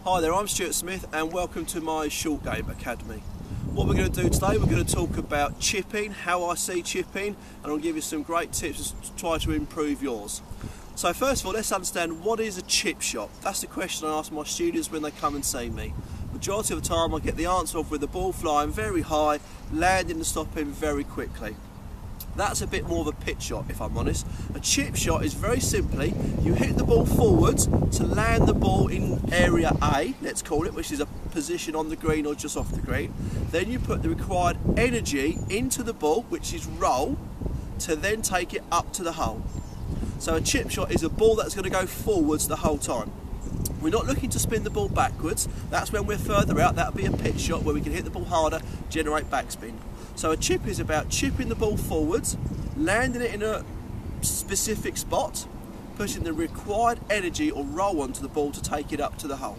Hi there, I'm Stuart Smith and welcome to my Short Game Academy. What we're going to do today, we're going to talk about chipping, how I see chipping, and I'll give you some great tips to try to improve yours. So first of all, let's understand what is a chip shot. That's the question I ask my students when they come and see me. Majority of the time I get the answer of with the ball flying very high, landing and stopping very quickly. That's a bit more of a pitch shot, if I'm honest. A chip shot is very simply, you hit the ball forwards to land the ball in area A, let's call it, which is a position on the green or just off the green. Then you put the required energy into the ball, which is roll, to then take it up to the hole. So a chip shot is a ball that's going to go forwards the whole time. We're not looking to spin the ball backwards. That's when we're further out. That'll be a pitch shot where we can hit the ball harder, generate backspin. So a chip is about chipping the ball forwards, landing it in a specific spot, pushing the required energy or roll onto the ball to take it up to the hole.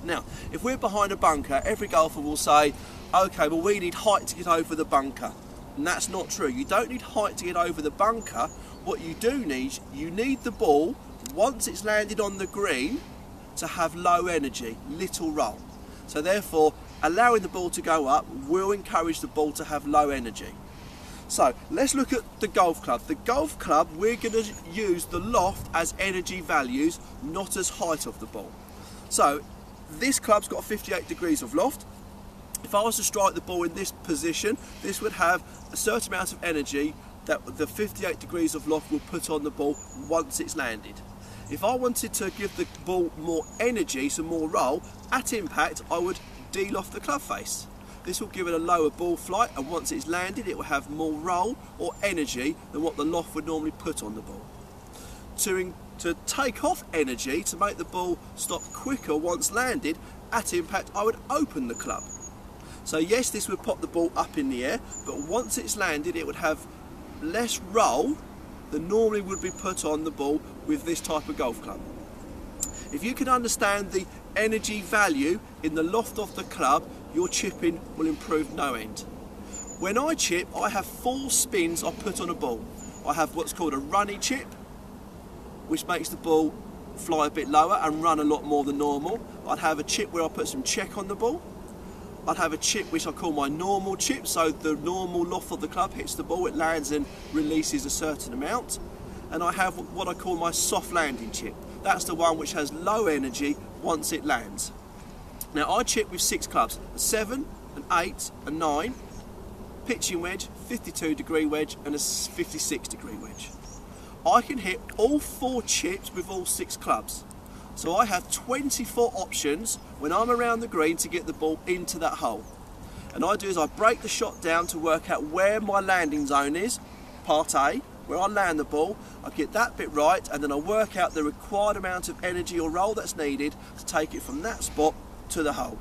Now, if we're behind a bunker, every golfer will say, okay, well we need height to get over the bunker. And that's not true. You don't need height to get over the bunker. What you do need, you need the ball, once it's landed on the green, to have low energy, little roll. So therefore, allowing the ball to go up will encourage the ball to have low energy. So let's look at the golf club. The golf club, we're going to use the loft as energy values, not as height of the ball. So this club's got 58 degrees of loft. If I was to strike the ball in this position, this would have a certain amount of energy that the 58 degrees of loft will put on the ball once it's landed. If I wanted to give the ball more energy, some more roll, at impact I would de-loft the club face. This will give it a lower ball flight, and once it's landed it will have more roll or energy than what the loft would normally put on the ball. To take off energy, to make the ball stop quicker once landed, at impact I would open the club. So yes, this would pop the ball up in the air, but once it's landed it would have less roll than normally would be put on the ball with this type of golf club. If you can understand the energy value in the loft of the club, your chipping will improve no end. When I chip, I have 4 spins I put on a ball. I have what's called a runny chip, which makes the ball fly a bit lower and run a lot more than normal. I'd have a chip where I put some check on the ball. I'd have a chip which I call my normal chip, so the normal loft of the club hits the ball, it lands and releases a certain amount. And I have what I call my soft landing chip. That's the one which has low energy once it lands. Now I chip with 6 clubs, a 7, an 8, a 9, pitching wedge, 52 degree wedge and a 56 degree wedge. I can hit all 4 chips with all 6 clubs. So I have 24 options when I'm around the green to get the ball into that hole. And I do is I break the shot down to work out where my landing zone is, part A, where I land the ball, I get that bit right, and then I work out the required amount of energy or roll that's needed to take it from that spot to the hole.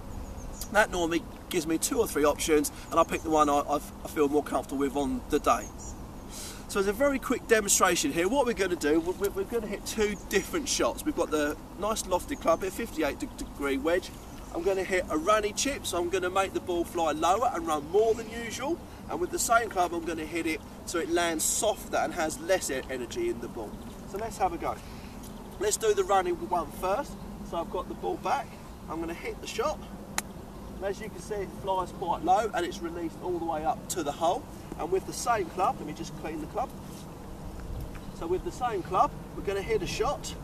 That normally gives me 2 or 3 options, and I pick the one I feel more comfortable with on the day. So as a very quick demonstration here, what we're going to do, we're going to hit 2 different shots. We've got the nice lofted club here, 58 degree wedge. I'm going to hit a runny chip, so I'm going to make the ball fly lower and run more than usual. And with the same club, I'm going to hit it so it lands softer and has less energy in the ball. So let's have a go. Let's do the running one first. So I've got the ball back. I'm going to hit the shot. And as you can see, it flies quite low and it's released all the way up to the hole. And with the same club, let me just clean the club. So with the same club, we're going to hit a shot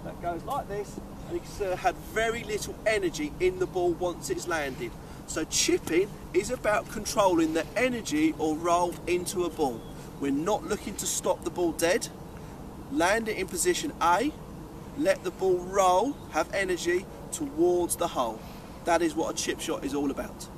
that goes like this, and you can see it had very little energy in the ball once it's landed. So chipping is about controlling the energy or roll into a ball. We're not looking to stop the ball dead. Land it in position A, let the ball roll, have energy towards the hole. That is what a chip shot is all about.